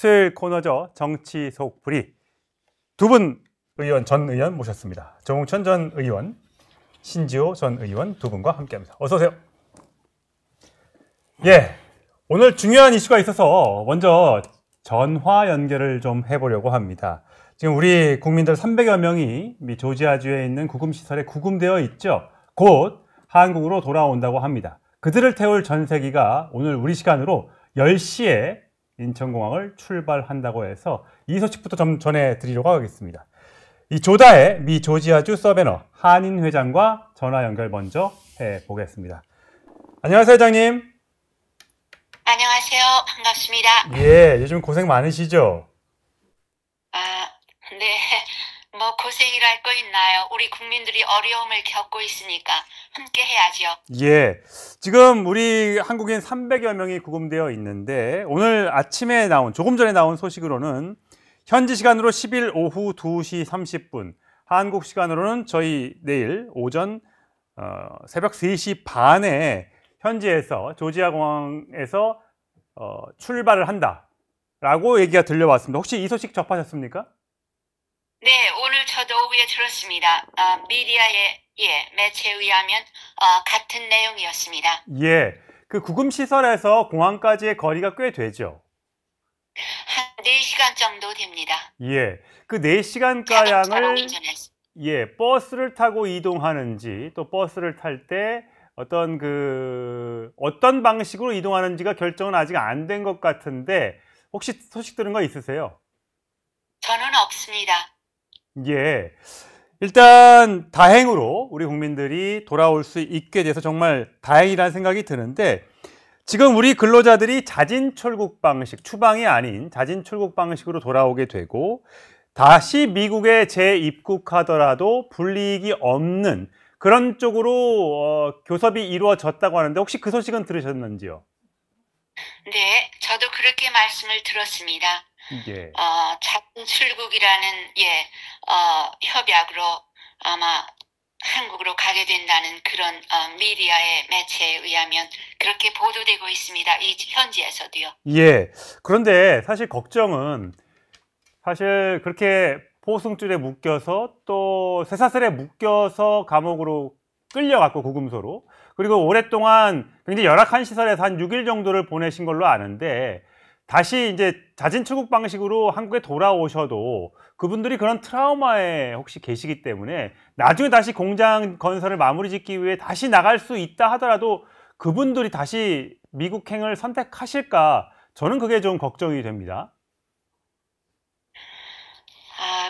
수요일 코너죠. 정치 속풀이. 두 분 의원, 전 의원 모셨습니다. 조홍천 전 의원, 신지호 전 의원 두 분과 함께합니다. 어서 오세요. 예, 오늘 중요한 이슈가 있어서 먼저 전화 연결을 좀 해보려고 합니다. 지금 우리 국민들 300여 명이 조지아주에 있는 구금시설에 구금되어 있죠. 곧 한국으로 돌아온다고 합니다. 그들을 태울 전세기가 오늘 우리 시간으로 10시에 인천공항을 출발한다고 해서 이 소식부터 좀 전해드리려고 하겠습니다. 이 조다의 미 조지아주 서베너 한인 회장과 전화 연결 먼저 해보겠습니다. 안녕하세요, 회장님. 안녕하세요. 반갑습니다. 예, 요즘 고생 많으시죠? 네. 뭐 고생이랄 거 있나요? 우리 국민들이 어려움을 겪고 있으니까 함께 해야죠. 예, 지금 우리 한국인 300여 명이 구금되어 있는데 오늘 아침에 조금 전에 나온 소식으로는 현지 시간으로 10일 오후 2시 30분, 한국 시간으로는 저희 내일 오전 새벽 3시 반에 현지에서 조지아 공항에서 출발을 한다라고 얘기가 들려왔습니다. 혹시 이 소식 접하셨습니까? 네, 오늘 저도 오후에 들었습니다. 미디어의 매체에 의하면 같은 내용이었습니다. 예, 그 구금시설에서 공항까지의 거리가 꽤 되죠? 한 4시간 정도 됩니다. 예, 그 4시간가량을 운전해서. 예, 버스를 타고 이동하는지 또 버스를 탈 때 어떤 방식으로 이동하는지가 결정은 아직 안 된 것 같은데 혹시 소식 들은 거 있으세요? 저는 없습니다. 예, 일단 다행으로 우리 국민들이 돌아올 수 있게 돼서 정말 다행이라는 생각이 드는데 지금 우리 근로자들이 자진 출국 방식, 추방이 아닌 자진 출국 방식으로 돌아오게 되고 다시 미국에 재입국하더라도 불이익이 없는 그런 쪽으로 교섭이 이루어졌다고 하는데 혹시 그 소식은 들으셨는지요? 네, 저도 그렇게 말씀을 들었습니다. 예. 자진 출국이라는 협약으로 아마 한국으로 가게 된다는 그런 미디어의 매체에 의하면 그렇게 보도되고 있습니다. 이 현지에서도요. 예. 그런데 사실 걱정은 사실 그렇게 포승줄에 묶여서 또 쇠사슬에 묶여서 감옥으로 끌려갔고 구금소로 그리고 오랫동안 굉장히 열악한 시설에서 한 6일 정도를 보내신 걸로 아는데 다시 이제 자진 출국 방식으로 한국에 돌아오셔도 그분들이 그런 트라우마에 혹시 계시기 때문에 나중에 다시 공장 건설을 마무리 짓기 위해 다시 나갈 수 있다 하더라도 그분들이 다시 미국행을 선택하실까 저는 그게 좀 걱정이 됩니다.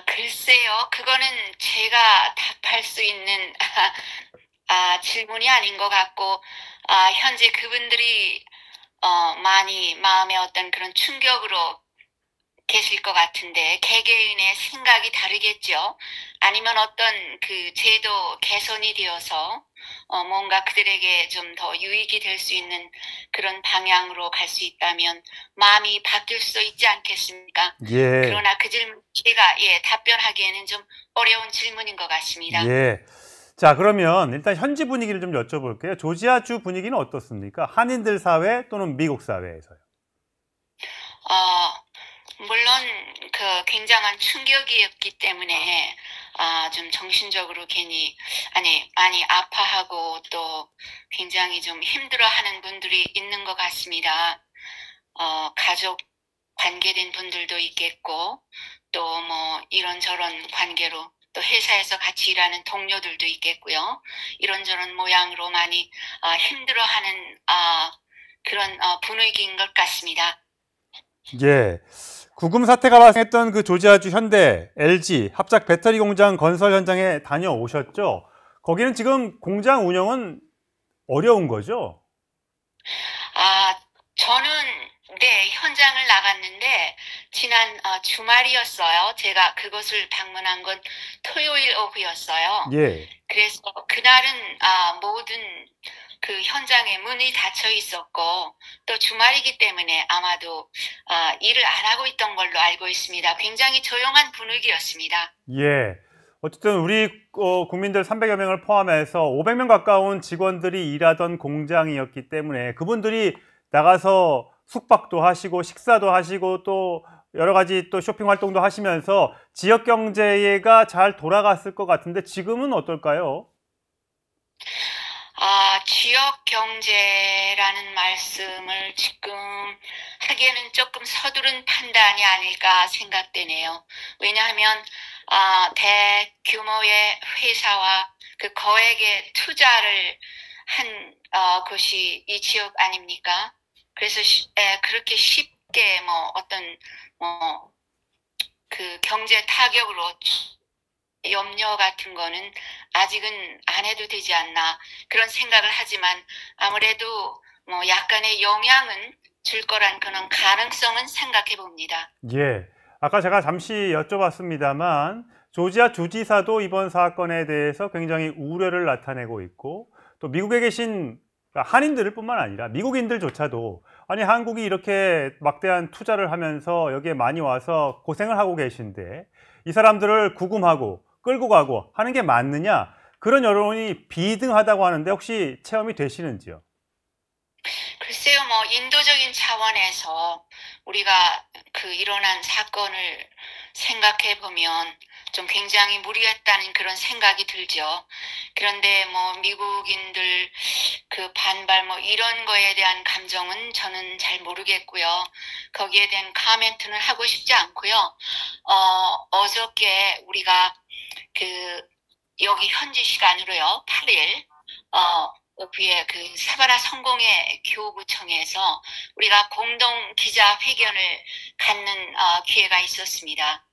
글쎄요. 그거는 제가 답할 수 있는 질문이 아닌 것 같고 현재 그분들이 많이 마음에 어떤 그런 충격으로 계실 것 같은데 개개인의 생각이 다르겠죠. 아니면 어떤 그 제도 개선이 되어서 뭔가 그들에게 좀 더 유익이 될 수 있는 그런 방향으로 갈 수 있다면 마음이 바뀔 수도 있지 않겠습니까? 예. 그러나 그 질문 제가 답변하기에는 좀 어려운 질문인 것 같습니다. 예. 자, 그러면 일단 현지 분위기를 좀 여쭤볼게요. 조지아주 분위기는 어떻습니까? 한인들 사회 또는 미국 사회에서요. 물론 그 굉장한 충격이었기 때문에 좀 정신적으로 많이 아파하고 또 굉장히 좀 힘들어하는 분들이 있는 것 같습니다. 가족 관계된 분들도 있겠고 또 뭐 이런저런 관계로 또 회사에서 같이 일하는 동료들도 있겠고요. 이런저런 모양으로 많이 힘들어하는 그런 분위기인 것 같습니다. 예. 구금 사태가 발생했던 그 조지아주 현대, LG 합작 배터리 공장 건설 현장에 다녀오셨죠? 거기는 지금 공장 운영은 어려운 거죠? 저는 현장을 나갔는데 지난 주말이었어요. 제가 그곳을 방문한 건 토요일 오후였어요. 예. 그래서 그날은 모든 그 현장에 문이 닫혀 있었고 또 주말이기 때문에 아마도 일을 안 하고 있던 걸로 알고 있습니다. 굉장히 조용한 분위기였습니다. 예. 어쨌든 우리 국민들 300여 명을 포함해서 500명 가까운 직원들이 일하던 공장이었기 때문에 그분들이 나가서 숙박도 하시고 식사도 하시고 또 여러 가지 또 쇼핑 활동도 하시면서 지역 경제가 잘 돌아갔을 것 같은데 지금은 어떨까요? 지역 경제라는 말씀을 지금 하기에는 조금 서두른 판단이 아닐까 생각되네요. 왜냐하면, 대규모의 회사와 그 거액의 투자를 한, 것이 이 지역 아닙니까? 그래서, 그렇게 쉽게 그 경제 타격으로 염려 같은 거는 아직은 안 해도 되지 않나 그런 생각을 하지만 아무래도 약간의 영향은 줄 거란 그런 가능성은 생각해 봅니다. 예. 아까 제가 잠시 여쭤봤습니다만 조지아 주지사도 이번 사건에 대해서 굉장히 우려를 나타내고 있고 또 미국에 계신 한인들 뿐만 아니라 미국인들조차도 아니 한국이 이렇게 막대한 투자를 하면서 여기에 많이 와서 고생을 하고 계신데 이 사람들을 구금하고 끌고 가고 하는 게 맞느냐 그런 여론이 비등하다고 하는데 혹시 체험이 되시는지요? 글쎄요, 인도적인 차원에서 우리가 그 일어난 사건을 생각해 보면 좀 굉장히 무리했다는 그런 생각이 들죠. 그런데 미국인들 그 반발 이런 거에 대한 감정은 저는 잘 모르겠고요. 거기에 대한 코멘트는 하고 싶지 않고요. 어저께 우리가 여기 현지 시간으로요, 8일, 오피의 그 사바나 성공회 교구청에서 우리가 공동 기자회견을 갖는 기회가 있었습니다.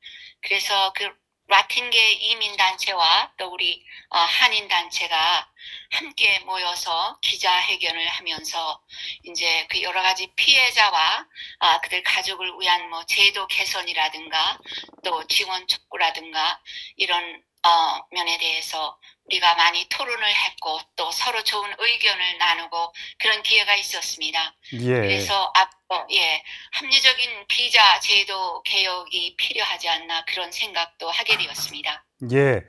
그래서 그 라틴계 이민단체와 또 우리 한인단체가 함께 모여서 기자회견을 하면서 이제 그 여러 가지 피해자와 그들 가족을 위한 제도 개선이라든가 또 지원 촉구라든가 이런 면에 대해서 우리가 많이 토론을 했고 또 서로 좋은 의견을 나누고 그런 기회가 있었습니다. 예. 그래서 앞으로 합리적인 비자 제도 개혁이 필요하지 않나 그런 생각도 하게 되었습니다. 예.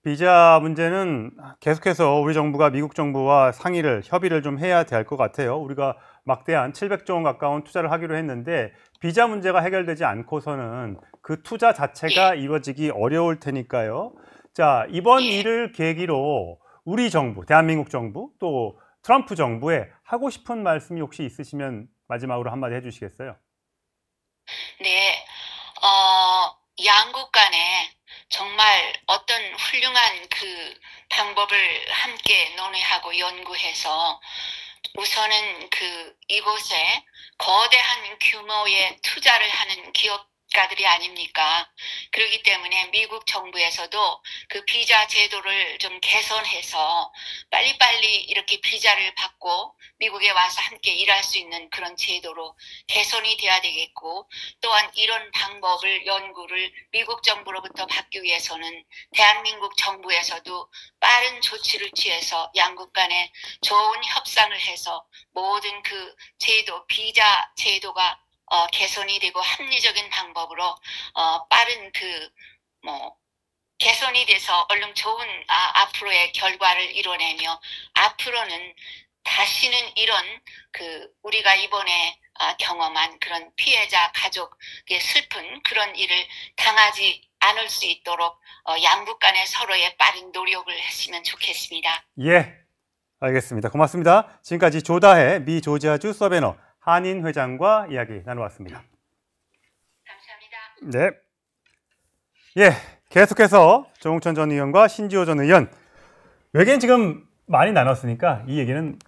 비자 문제는 계속해서 우리 정부가 미국 정부와 협의를 좀 해야 될 것 같아요. 우리가 막대한 700조 원 가까운 투자를 하기로 했는데 비자 문제가 해결되지 않고서는 그 투자 자체가 이루어지기 어려울 테니까요. 자, 이번 일을 계기로 우리 정부, 대한민국 정부, 또 트럼프 정부에 하고 싶은 말씀이 혹시 있으시면 마지막으로 한마디 해주시겠어요? 네, 양국 간에 정말 어떤 훌륭한 그 방법을 함께 논의하고 연구해서 우선은 이곳에 거대한 규모의 투자를 하는 기업가들이 아닙니까? 그렇기 때문에 미국 정부에서도 그 비자 제도를 좀 개선해서 빨리빨리 이렇게 비자를 받고 미국에 와서 함께 일할 수 있는 그런 제도로 개선이 돼야 되겠고 또한 이런 방법을 연구를 미국 정부로부터 받기 위해서는 대한민국 정부에서도 빠른 조치를 취해서 양국 간에 좋은 협상을 해서 모든 그 제도, 비자 제도가 개선이 되고 합리적인 방법으로 빠른 개선이 돼서 얼른 좋은 앞으로의 결과를 이뤄내며 앞으로는 다시는 이런 우리가 이번에 경험한 그런 피해자 가족의 슬픈 그런 일을 당하지 않을 수 있도록 양국 간에 서로의 빠른 노력을 했으면 좋겠습니다. 예, 알겠습니다. 고맙습니다. 지금까지 조다해 미 조지아주 서베너 한인 회장과 이야기 나누었습니다. 감사합니다. 네. 예, 계속해서 조홍천 전 의원과 신지호 전 의원 외계인 지금 많이 나눴으니까 이 얘기는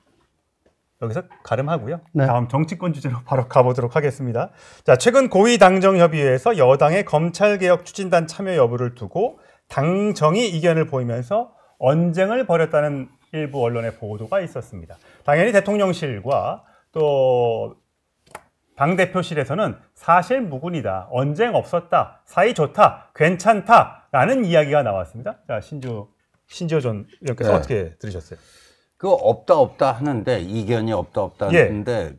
여기서 가름하고요. 네. 다음 정치권 주제로 바로 가보도록 하겠습니다. 자, 최근 고위당정협의회에서 여당의 검찰개혁 추진단 참여 여부를 두고 당정이 이견을 보이면서 언쟁을 벌였다는 일부 언론의 보도가 있었습니다. 당연히 대통령실과 또 당대표실에서는 사실 무근이다, 언쟁 없었다, 사이 좋다, 괜찮다라는 이야기가 나왔습니다. 자, 신지호 전 의원께서 네. 어떻게 들으셨어요? 그거 없다 하는데 이견이 없다 하는데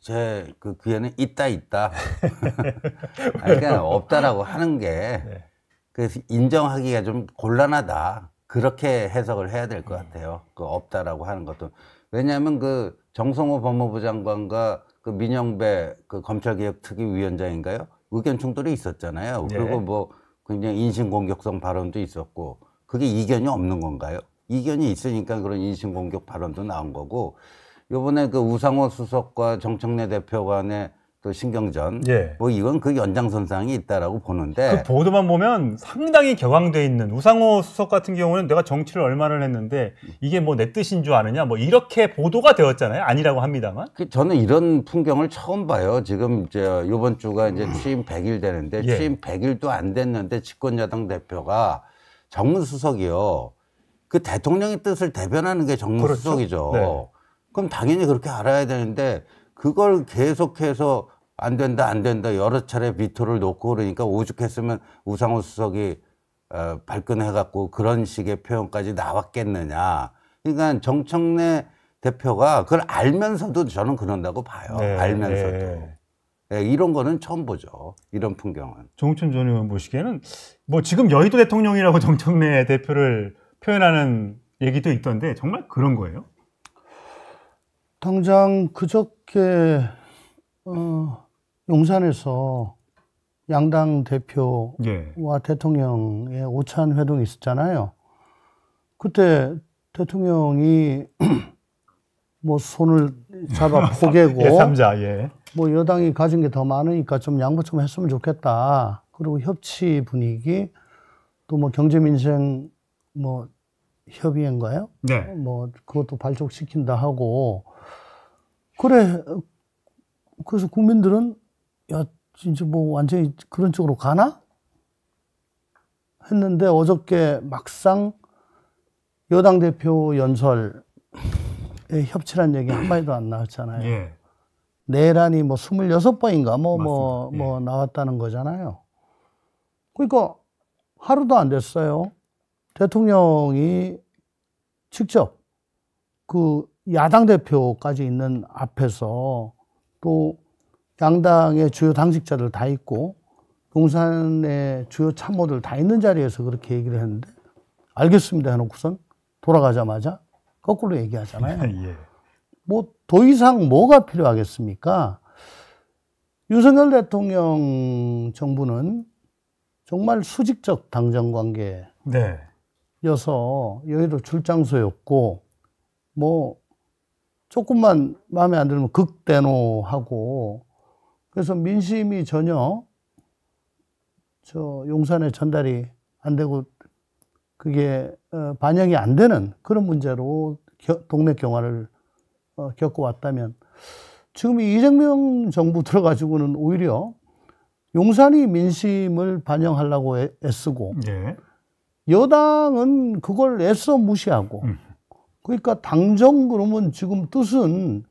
제 그 귀에는 있다. 그러니까 없다라고 하는 게 그래서 인정하기가 좀 곤란하다. 그렇게 해석을 해야 될 것 같아요. 그 없다라고 하는 것도. 왜냐하면 그 정성호 법무부 장관과 그 민영배 그 검찰개혁특위위원장인가요? 의견 충돌이 있었잖아요. 예. 그리고 뭐 굉장히 인신공격성 발언도 있었고 그게 이견이 없는 건가요? 이견이 있으니까 그런 인신공격 발언도 나온 거고 요번에 그 우상호 수석과 정청래 대표 간의 또 신경전 예. 뭐 이건 그 연장선상이 있다라고 보는데 그 보도만 보면 상당히 격앙돼 있는 우상호 수석 같은 경우는 내가 정치를 얼마나 했는데 이게 뭐 내 뜻인 줄 아느냐 뭐 이렇게 보도가 되었잖아요. 아니라고 합니다만. 저는 이런 풍경을 처음 봐요. 지금 이제 이번 주가 이제 취임 100일 되는데 예. 취임 100일도 안 됐는데 집권여당 대표가 정무수석이요. 그 대통령의 뜻을 대변하는 게 정무수석이죠. 그렇죠. 네. 그럼 당연히 그렇게 알아야 되는데 그걸 계속해서 안 된다 여러 차례 비토를 놓고 그러니까 오죽했으면 우상호 수석이 발끈해갖고 그런 식의 표현까지 나왔겠느냐. 그러니까 정청래 대표가 그걸 알면서도 저는 그런다고 봐요. 네, 알면서도. 네. 네, 이런 거는 처음 보죠. 이런 풍경은. 정우천 전 의원 보시기에는 뭐 지금 여의도 대통령이라고 정청래 대표를 표현하는 얘기도 있던데 정말 그런 거예요? 당장 그저께 용산에서 양당 대표와 예. 대통령의 오찬 회동이 있었잖아요. 그때 대통령이 뭐 손을 잡아 포개고 예3자 예. 뭐 여당이 가진 게 더 많으니까 좀 양보 좀 했으면 좋겠다. 그리고 협치 분위기 또 뭐 경제민생 뭐 협의회인가요? 네. 뭐 그것도 발족시킨다 하고 그래. 그래서 국민들은 야 진짜 뭐 완전히 그런 쪽으로 가나? 했는데 어저께 막상 여당 대표 연설에 협치란 얘기 한마디도 안 나왔잖아요. 예. 내란이 뭐 26번인가 맞습니다. 예. 나왔다는 거잖아요. 그러니까 하루도 안 됐어요. 대통령이 직접 그 야당 대표까지 있는 앞에서 또 양당의 주요 당직자들 다 있고 용산의 주요 참모들 다 있는 자리에서 그렇게 얘기를 했는데 알겠습니다 해놓고선 돌아가자마자 거꾸로 얘기하잖아요. 예. 뭐 더 이상 뭐가 필요하겠습니까? 윤석열 대통령 정부는 정말 수직적 당정 관계여서 네. 여의도 출장소였고 뭐 조금만 마음에 안 들면 극대노하고 그래서 민심이 전혀 저 용산에 전달이 안 되고 그게 반영이 안 되는 그런 문제로 동네 경화를 겪어왔다면 지금 이재명 정부 들어가지고는 오히려 용산이 민심을 반영하려고 애쓰고 예. 여당은 그걸 애써 무시하고 그러니까 당정 그러면 지금 뜻은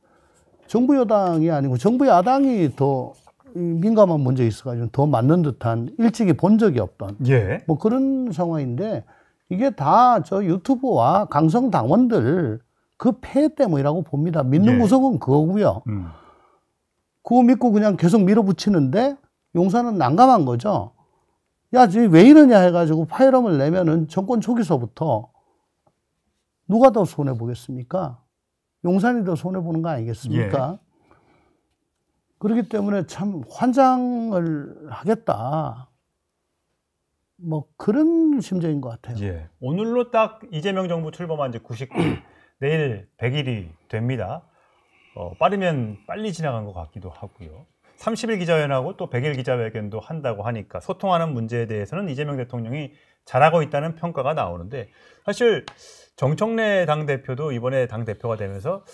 정부 여당이 아니고 정부 야당이 더 민감한 문제에 있어가지고 더 맞는 듯한 일찍이 본 적이 없던 예. 뭐 그런 상황인데 이게 다 저 유튜브와 강성 당원들 그 폐해 때문이라고 봅니다. 믿는 예. 구석은 그거고요. 그거 믿고 그냥 계속 밀어붙이는데 용산은 난감한 거죠. 야, 왜 이러냐 해가지고 파열음을 내면은 정권 초기서부터 누가 더 손해보겠습니까? 용산이 더 손해보는 거 아니겠습니까? 예. 그렇기 때문에 참 환장을 하겠다. 뭐 그런 심정인 것 같아요. 예. 오늘로 딱 이재명 정부 출범한 지 99일, 내일 100일이 됩니다. 빠르면 빨리 지나간 것 같기도 하고요. 30일 기자회견하고 또 100일 기자회견도 한다고 하니까 소통하는 문제에 대해서는 이재명 대통령이 잘하고 있다는 평가가 나오는데 사실 정청래 당대표도 이번에 당대표가 되면서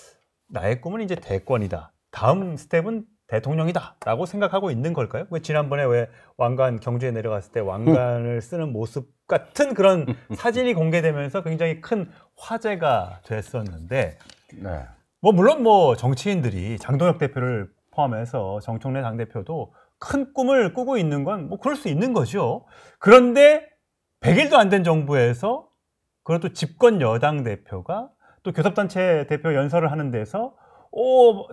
나의 꿈은 이제 대권이다. 다음 스텝은 대통령이다 라고 생각하고 있는 걸까요? 왜 지난번에 왜 왕관 경주에 내려갔을 때 왕관을 쓰는 모습 같은 그런 사진이 공개되면서 굉장히 큰 화제가 됐었는데 네. 뭐 물론 뭐 정치인들이 장동혁 대표를 포함해서 정청래 당대표도 큰 꿈을 꾸고 있는 건 뭐 그럴 수 있는 거죠. 그런데 100일도 안 된 정부에서 그것도 집권 여당 대표가 또 교섭단체 대표 연설을 하는 데서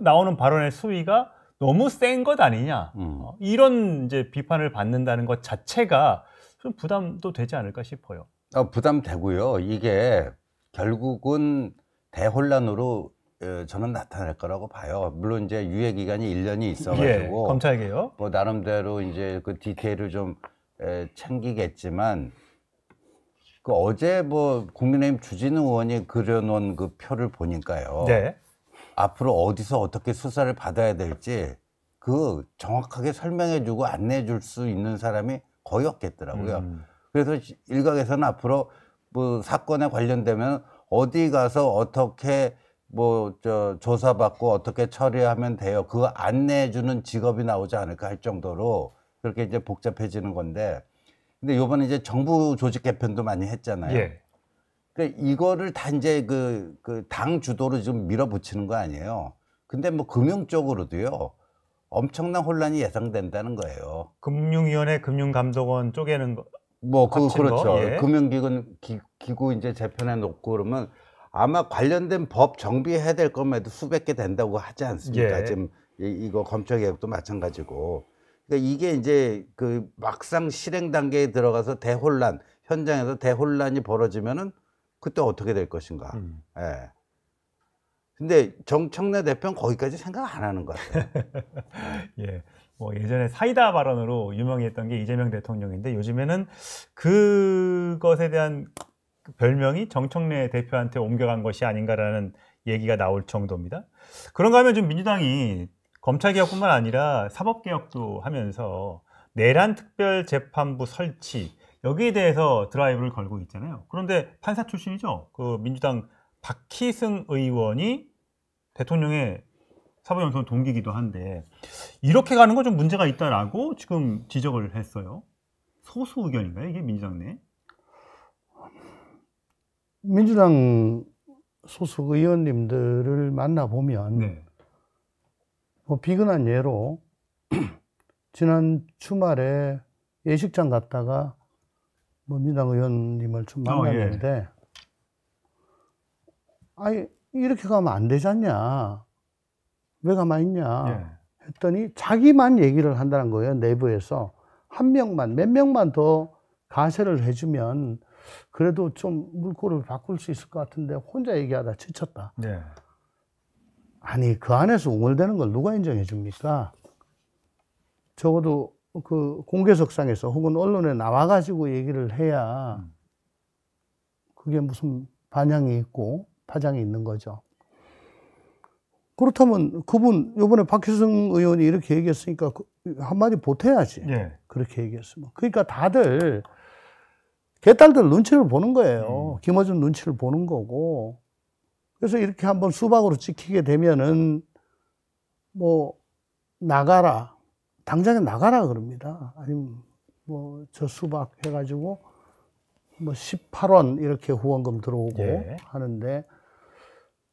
나오는 발언의 수위가 너무 센 것 아니냐. 이런 이제 비판을 받는다는 것 자체가 좀 부담도 되지 않을까 싶어요. 부담되고요. 이게 결국은 대혼란으로 저는 나타날 거라고 봐요. 물론 이제 유예 기간이 1년이 예, 있어가지고 검찰개혁. 뭐 나름대로 이제 그 디테일을 좀 챙기겠지만 그 어제 뭐 국민의힘 주진우 의원이 그려놓은 그 표를 보니까요. 네. 앞으로 어디서 어떻게 수사를 받아야 될지 그 정확하게 설명해주고 안내해줄 수 있는 사람이 거의 없겠더라고요. 그래서 일각에서는 앞으로 뭐 사건에 관련되면 어디 가서 어떻게 뭐 조사받고 어떻게 처리하면 돼요. 그거 안내해주는 직업이 나오지 않을까 할 정도로 그렇게 이제 복잡해지는 건데, 근데 요번에 이제 정부 조직 개편도 많이 했잖아요. 예. 그러니까 이거를 다 이제 그 당 주도로 좀 밀어붙이는 거 아니에요. 근데 뭐 금융 쪽으로도요 엄청난 혼란이 예상된다는 거예요. 금융위원회, 금융감독원 쪼개는 거. 뭐 그렇죠. 거, 예. 금융기관 기구 이제 재편해 놓고 그러면 아마 관련된 법 정비해야 될 것만 해도 수백 개 된다고 하지 않습니까? 예. 지금 이거 검찰개혁도 마찬가지고. 그러니까 이게 이제 그 막상 실행 단계에 들어가서 대혼란, 현장에서 대혼란이 벌어지면은 그때 어떻게 될 것인가. 예. 근데 정청래 대표는 거기까지 생각 안 하는 것 같아요. 예. 뭐 예전에 사이다 발언으로 유명했던 게 이재명 대통령인데 요즘에는 그것에 대한 별명이 정청래 대표한테 옮겨간 것이 아닌가라는 얘기가 나올 정도입니다. 그런가 하면 좀 민주당이 검찰개혁뿐만 아니라 사법개혁도 하면서 내란 특별재판부 설치 여기에 대해서 드라이브를 걸고 있잖아요. 그런데 판사 출신이죠. 그 민주당 박희승 의원이 대통령의 사법연수원 동기이기도 한데 이렇게 가는 건 좀 문제가 있다라고 지금 지적을 했어요. 소수 의견인가요? 이게 민주당 내? 민주당 소속 의원님들을 만나보면 네. 뭐 비근한 예로 지난 주말에 예식장 갔다가 뭐 민주당 의원님을 좀 만났는데 아니 이렇게 가면 안 되지 않냐, 왜 가만히 있냐 했더니 자기만 얘기를 한다는 거예요. 내부에서 한 명만 몇 명만 더 가세를 해주면 그래도 좀 물꼬를 바꿀 수 있을 것 같은데 혼자 얘기하다 지쳤다. 네. 아니 그 안에서 웅얼대는 걸 누가 인정해 줍니까? 적어도 그 공개석상에서 혹은 언론에 나와가지고 얘기를 해야 그게 무슨 반향이 있고 파장이 있는 거죠. 그렇다면 그분 이번에 박희승 의원이 이렇게 얘기했으니까 한마디 보태야지. 네. 그렇게 얘기했으면. 그러니까 다들 개딸들 눈치를 보는 거예요. 김어준 눈치를 보는 거고. 그래서 이렇게 한번 수박으로 찍히게 되면은 뭐 나가라, 당장에 나가라 그럽니다. 아니면 뭐 저 수박 해가지고 뭐 18원 이렇게 후원금 들어오고 하는데,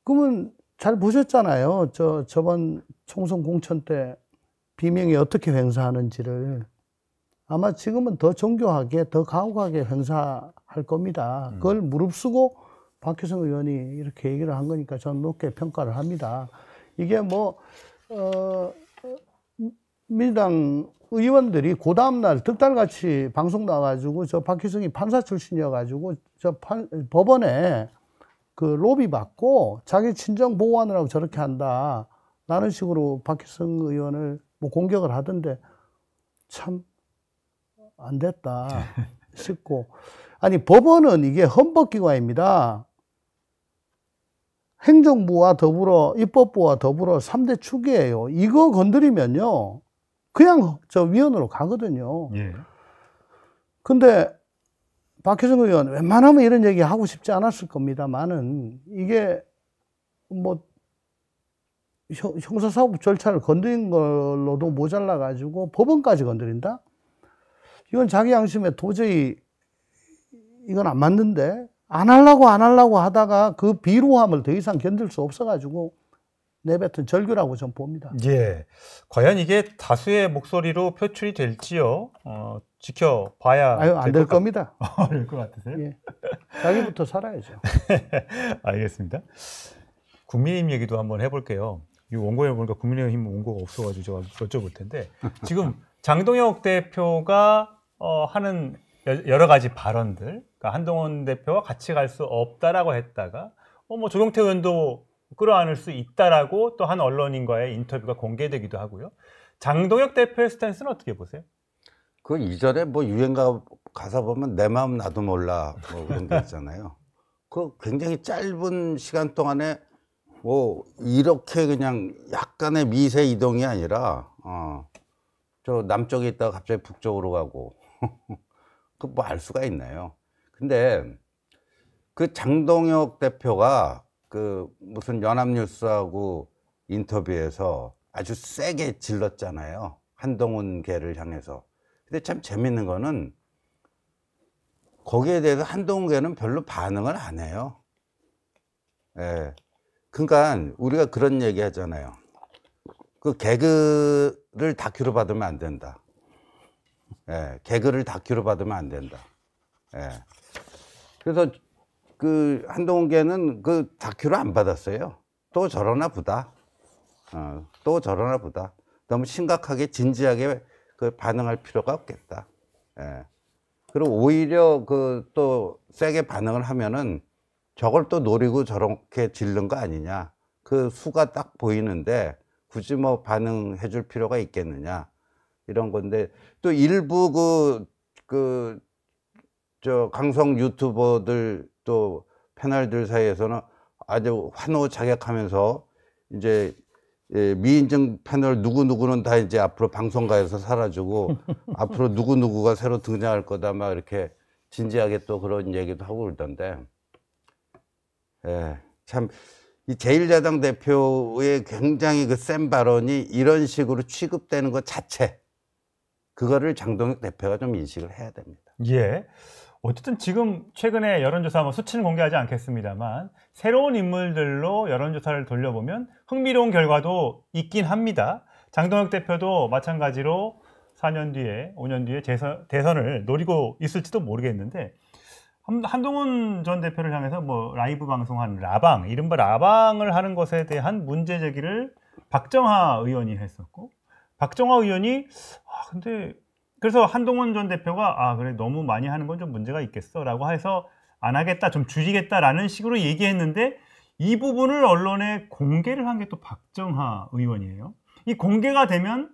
그러면 잘 보셨잖아요. 저번 총선 공천 때 비명이 어떻게 횡사하는지를. 아마 지금은 더 정교하게, 더 가혹하게 행사할 겁니다. 그걸 무릅쓰고 박희승 의원이 이렇게 얘기를 한 거니까 저는 높게 평가를 합니다. 이게 뭐, 민주당 의원들이 그 다음날 득달같이 방송 나와가지고 저 박희승이 판사 출신이어가지고 법원에 그 로비 받고 자기 친정 보호하느라고 저렇게 한다, 라는 식으로 박희승 의원을 뭐 공격을 하던데 참 안 됐다 싶고. 아니 법원은 이게 헌법기관입니다. 행정부와 더불어 입법부와 더불어 3대 축이에요. 이거 건드리면요 그냥 저 위원으로 가거든요. 근데 박희승 의원 웬만하면 이런 얘기 하고 싶지 않았을 겁니다만은 이게 뭐 형사사법 절차를 건드린 걸로도 모자라 가지고 법원까지 건드린다? 이건 자기 양심에 도저히 이건 안 맞는데, 안 하려고 하다가 그 비루함을 더 이상 견딜 수 없어가지고 내뱉은 절규라고 전 봅니다. 예. 과연 이게 다수의 목소리로 표출이 될지요? 지켜봐야. 안 될 겁니다. 될 것 같으세요? 예. 자기부터 살아야죠. 알겠습니다. 국민의힘 얘기도 한번 해볼게요. 이 원고에 보니까 국민의힘 원고가 없어가지고 제가 여쭤볼 텐데, 지금 장동혁 대표가 하는 여러 가지 발언들, 그러니까 한동훈 대표와 같이 갈 수 없다라고 했다가 뭐 조경태 의원도 끌어안을 수 있다라고 또 한 언론인과의 인터뷰가 공개되기도 하고요. 장동혁 대표의 스탠스는 어떻게 보세요? 그 이전에 뭐 유행가 가사 보면 내 마음 나도 몰라 뭐 그런 게 있잖아요. 그 굉장히 짧은 시간 동안에 뭐 이렇게 그냥 약간의 미세 이동이 아니라 저 남쪽에 있다가 갑자기 북쪽으로 가고 그 뭐 알 수가 있나요? 근데 그 장동혁 대표가 그 무슨 연합뉴스하고 인터뷰에서 아주 세게 질렀잖아요. 한동훈계를 향해서. 근데 참 재밌는 거는 거기에 대해서 한동훈계는 별로 반응을 안 해요. 예. 그러니까 우리가 그런 얘기 하잖아요. 그 개그를 다큐로 받으면 안 된다. 예. 개그를 다큐로 받으면 안 된다. 예. 그래서 그 한동훈계는 그 다큐를 안 받았어요. 또 저러나 보다. 또 저러나 보다. 너무 심각하게 진지하게 그 반응할 필요가 없겠다. 예. 그리고 오히려 그 또 세게 반응을 하면은 저걸 또 노리고 저렇게 질른 거 아니냐. 그 수가 딱 보이는데 굳이 뭐 반응해 줄 필요가 있겠느냐. 이런 건데 또 일부 저 강성 유튜버들 또 패널들 사이에서는 아주 환호자격하면서 이제 미인정 패널 누구누구는 다 이제 앞으로 방송가에서 사라지고 앞으로 누구누구가 새로 등장할 거다 막 이렇게 진지하게 또 그런 얘기도 하고 그러던데 참 이 제1야당 대표의 굉장히 그 센 발언이 이런 식으로 취급되는 것 자체 그거를 장동혁 대표가 좀 인식을 해야 됩니다. 예. 어쨌든 지금 최근에 여론조사 뭐 수치는 공개하지 않겠습니다만 새로운 인물들로 여론조사를 돌려보면 흥미로운 결과도 있긴 합니다. 장동혁 대표도 마찬가지로 4년 뒤에 5년 뒤에 대선을 노리고 있을지도 모르겠는데 한동훈 전 대표를 향해서 뭐 라이브 방송한 라방, 이른바 라방을 하는 것에 대한 문제 제기를 박정하 의원이 했었고 박정하 의원이 근데 그래서 한동훈 전 대표가 그래 너무 많이 하는 건 좀 문제가 있겠어 라고 해서 안 하겠다 좀 줄이겠다라는 식으로 얘기했는데 이 부분을 언론에 공개를 한 게 또 박정하 의원이에요. 이 공개가 되면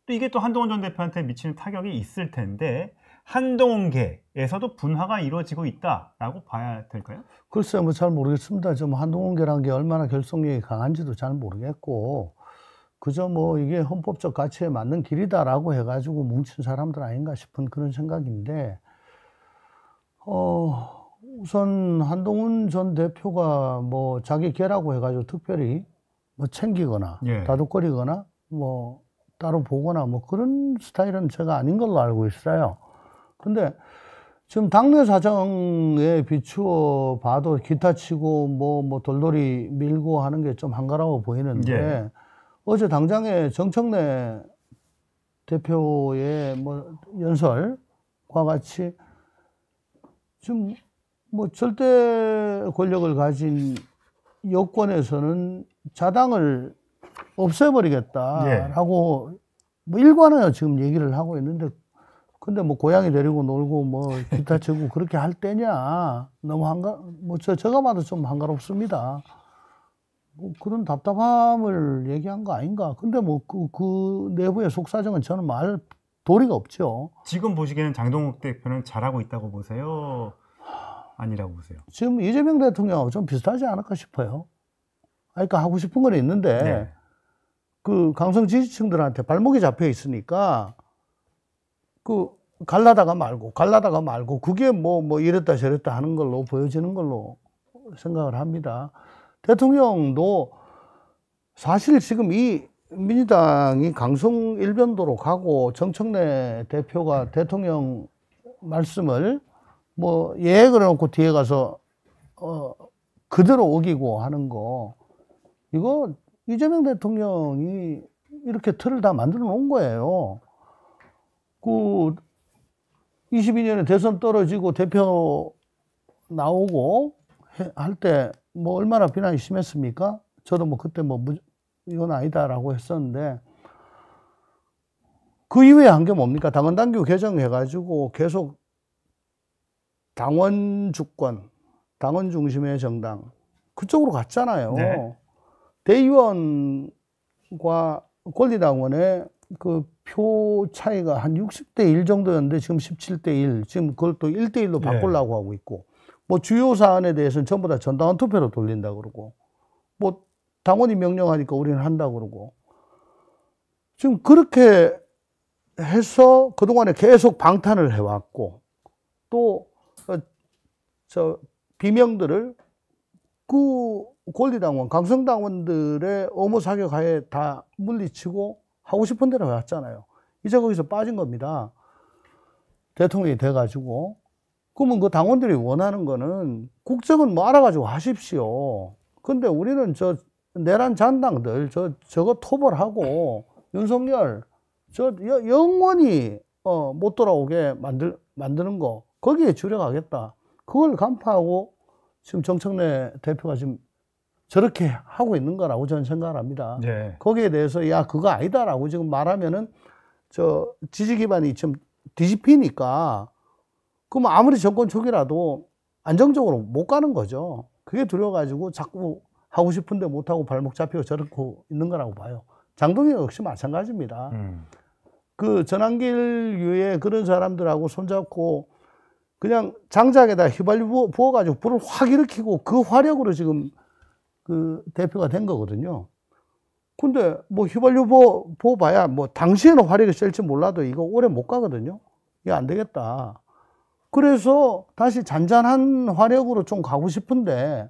또 이게 또 한동훈 전 대표한테 미치는 타격이 있을 텐데 한동훈계에서도 분화가 이루어지고 있다라고 봐야 될까요? 글쎄요, 뭐 잘 모르겠습니다. 좀 한동훈계라는 게 얼마나 결속력이 강한지도 잘 모르겠고 그저 뭐 이게 헌법적 가치에 맞는 길이다라고 해가지고 뭉친 사람들 아닌가 싶은 그런 생각인데, 우선 한동훈 전 대표가 뭐 자기 개라고 해가지고 특별히 뭐 챙기거나 다독거리거나 뭐 따로 보거나 뭐 그런 스타일은 제가 아닌 걸로 알고 있어요. 근데 지금 당내 사정에 비추어 봐도 기타 치고 뭐 돌돌이 밀고 하는 게 좀 한가로워 보이는데 어제 당장에 정청래 대표의 뭐 연설과 같이 좀 뭐 절대 권력을 가진 여권에서는 자당을 없애버리겠다라고 뭐 일관하여 지금 얘기를 하고 있는데 근데 뭐 고양이 데리고 놀고 뭐 기타 치고 그렇게 할 때냐 너무 제가 봐도 좀 한가롭습니다. 뭐 그런 답답함을 얘기한 거 아닌가. 근데 뭐 그 내부의 속사정은 저는 말 도리가 없죠. 지금 보시기에는 장동혁 대표는 잘하고 있다고 보세요? 아니라고 보세요? 지금 이재명 대통령하고 좀 비슷하지 않을까 싶어요. 그러니까 하고 싶은 건 있는데 그 강성 지지층들한테 발목이 잡혀 있으니까 그 갈라다가 말고 그게 뭐 이랬다 저랬다 하는 걸로 보여지는 걸로 생각을 합니다. 대통령도 사실 지금 이 민주당이 강성 일변도로 가고 정청래 대표가 대통령 말씀을 뭐 그래놓고 뒤에 가서 그대로 어기고 하는 거 이거 이재명 대통령이 이렇게 틀을 다 만들어 놓은 거예요. 그 22년에 대선 떨어지고 대표 나오고 할 때 뭐 얼마나 비난이 심했습니까? 저도 뭐 그때 뭐 이건 아니다라고 했었는데 그 이후에 한 게 뭡니까? 당헌당규 개정해가지고 계속 당원 주권, 당원 중심의 정당 그쪽으로 갔잖아요. 대의원과 권리당원의 그 표 차이가 한 60대 1 정도였는데 지금 17대 1, 지금 그걸 또 1대 1로 바꾸려고 하고 있고, 뭐 주요 사안에 대해서는 전부 다 전당원 투표로 돌린다 그러고, 뭐 당원이 명령하니까 우리는 한다 그러고, 지금 그렇게 해서 그동안에 계속 방탄을 해왔고, 또 비명들을 그 권리당원, 강성당원들의 엄호 사격하에 다 물리치고 하고 싶은 대로 해왔잖아요. 이제 거기서 빠진 겁니다. 대통령이 돼가지고. 그러면 그 당원들이 원하는 거는 국정은 뭐 알아가지고 하십시오. 근데 우리는 내란 잔당들, 저거 토벌하고 윤석열, 영원히, 못 돌아오게 만드는 거, 거기에 주력하겠다. 그걸 간파하고 지금 정청래 대표가 지금 저렇게 하고 있는 거라고 저는 생각을 합니다. 네. 거기에 대해서 야 그거 아니다라고 지금 말하면은 지지 기반이 좀 뒤집히니까 그럼 아무리 정권 초기라도 안정적으로 못 가는 거죠. 그게 두려워가지고 자꾸 하고 싶은데 못하고 발목 잡히고 저렇고 있는 거라고 봐요. 장동혁 역시 마찬가지입니다. 그 전환길류의 그런 사람들하고 손잡고 그냥 장작에다 휘발유 부어가지고 불을 확 일으키고 그 화력으로 지금 그 대표가 된 거거든요. 근데 뭐 휘발유 부어봐야 뭐 당시에는 화력이 셀지 몰라도 이거 오래 못 가거든요. 이거 안 되겠다. 그래서 다시 잔잔한 화력으로 좀 가고 싶은데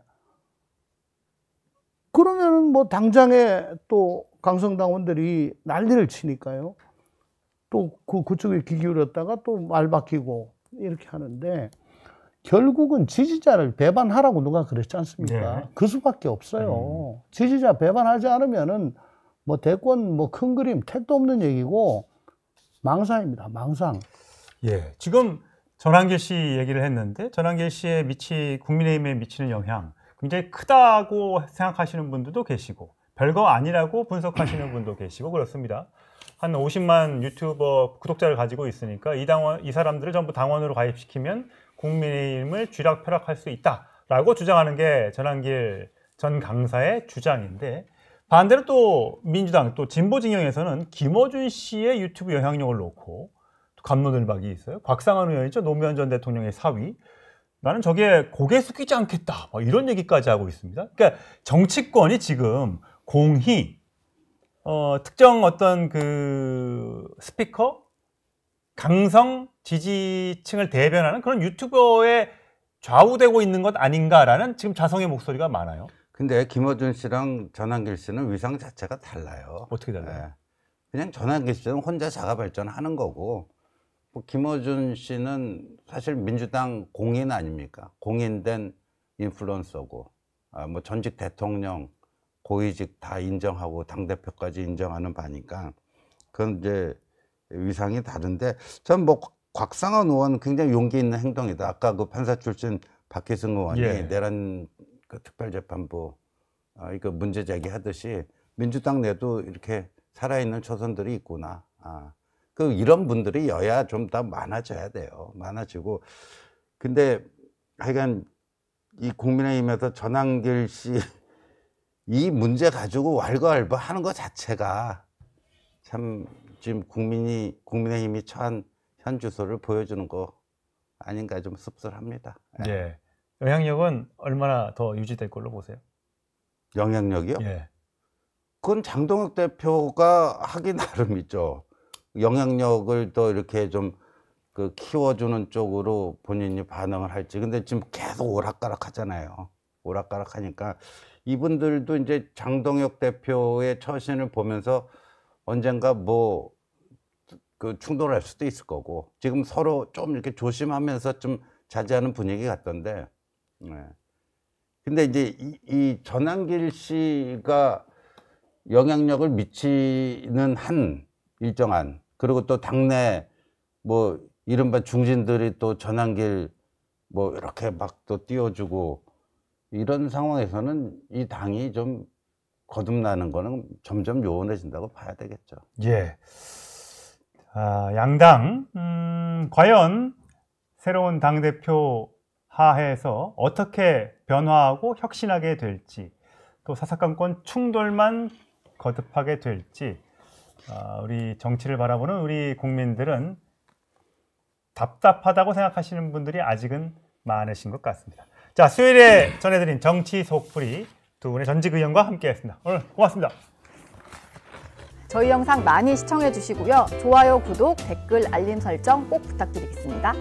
그러면은 뭐 당장에 또 강성당원들이 난리를 치니까요. 또 그쪽에 귀 기울였다가 또 말 바뀌고 이렇게 하는데 결국은 지지자를 배반하라고 누가 그랬지 않습니까? 네. 그 수밖에 없어요. 지지자 배반하지 않으면은 뭐 대권 뭐 큰 그림 택도 없는 얘기고 망상입니다. 망상. 예. 지금 전환길 씨 얘기를 했는데 전환길 씨의 국민의힘에 미치는 영향 굉장히 크다고 생각하시는 분들도 계시고 별거 아니라고 분석하시는 분도 계시고 그렇습니다. 한 50만 유튜버 구독자를 가지고 있으니까 이 사람들을 전부 당원으로 가입시키면 국민의힘을 쥐락펴락할 수 있다라고 주장하는 게 전환길 전 강사의 주장인데 반대로 또 민주당 또 진보 진영에서는 김어준 씨의 유튜브 영향력을 놓고 갑론을박이 있어요. 곽상한 의원이죠. 노무현 전 대통령의 사위. 나는 저게 고개 숙이지 않겠다. 뭐 이런 얘기까지 하고 있습니다. 그러니까 정치권이 지금 공히 특정 어떤 그 스피커, 강성 지지층을 대변하는 그런 유튜버에 좌우되고 있는 것 아닌가라는 지금 자성의 목소리가 많아요. 근데 김어준 씨랑 전환길 씨는 위상 자체가 달라요. 어떻게 달라요? 네. 그냥 전환길 씨는 혼자 자가 발전하는 거고, 뭐 김어준 씨는 사실 민주당 공인 아닙니까? 공인된 인플루언서고, 뭐 전직 대통령, 고위직 다 인정하고 당대표까지 인정하는 바니까 그건 이제 위상이 다른데, 전 뭐 곽상한 의원 굉장히 용기 있는 행동이다. 아까 그 판사 출신 박희승 의원이 내란 그 특별재판부 이거 문제 제기하듯이 민주당 내도 이렇게 살아있는 초선들이 있구나. 그 이런 분들이 여야 좀 더 많아져야 돼요. 많아지고. 근데 하여간 이 국민의힘에서 전환길 씨 이 문제 가지고 왈가왈부 하는 것 자체가 참 지금 국민의힘이 처한 현 주소를 보여주는 거 아닌가 좀 씁쓸합니다. 예. 영향력은 얼마나 더 유지될 걸로 보세요? 영향력이요? 예. 그건 장동혁 대표가 하기 나름이죠. 영향력을 더 이렇게 좀 그 키워주는 쪽으로 본인이 반응을 할지. 근데 지금 계속 오락가락 하잖아요. 오락가락 하니까 이분들도 이제 장동혁 대표의 처신을 보면서 언젠가 뭐 그 충돌할 수도 있을 거고, 지금 서로 좀 이렇게 조심하면서 좀 자제하는 분위기 같던데. 네. 근데 이제 이 전환길 씨가 영향력을 미치는 한 일정한, 그리고 또 당내 뭐 이른바 중진들이 또 전환길 뭐 이렇게 막 또 띄워주고 이런 상황에서는 이 당이 좀 거듭나는 거는 점점 요원해진다고 봐야 되겠죠. 예. 양당 과연 새로운 당대표 하에서 어떻게 변화하고 혁신하게 될지 또 사사건건 충돌만 거듭하게 될지 우리 정치를 바라보는 우리 국민들은 답답하다고 생각하시는 분들이 아직은 많으신 것 같습니다. 자, 수요일에 전해드린 정치 속풀이 두 분의 전직 의원과 함께했습니다. 오늘 고맙습니다. 저희 영상 많이 시청해 주시고요. 좋아요, 구독, 댓글, 알림 설정 꼭 부탁드리겠습니다.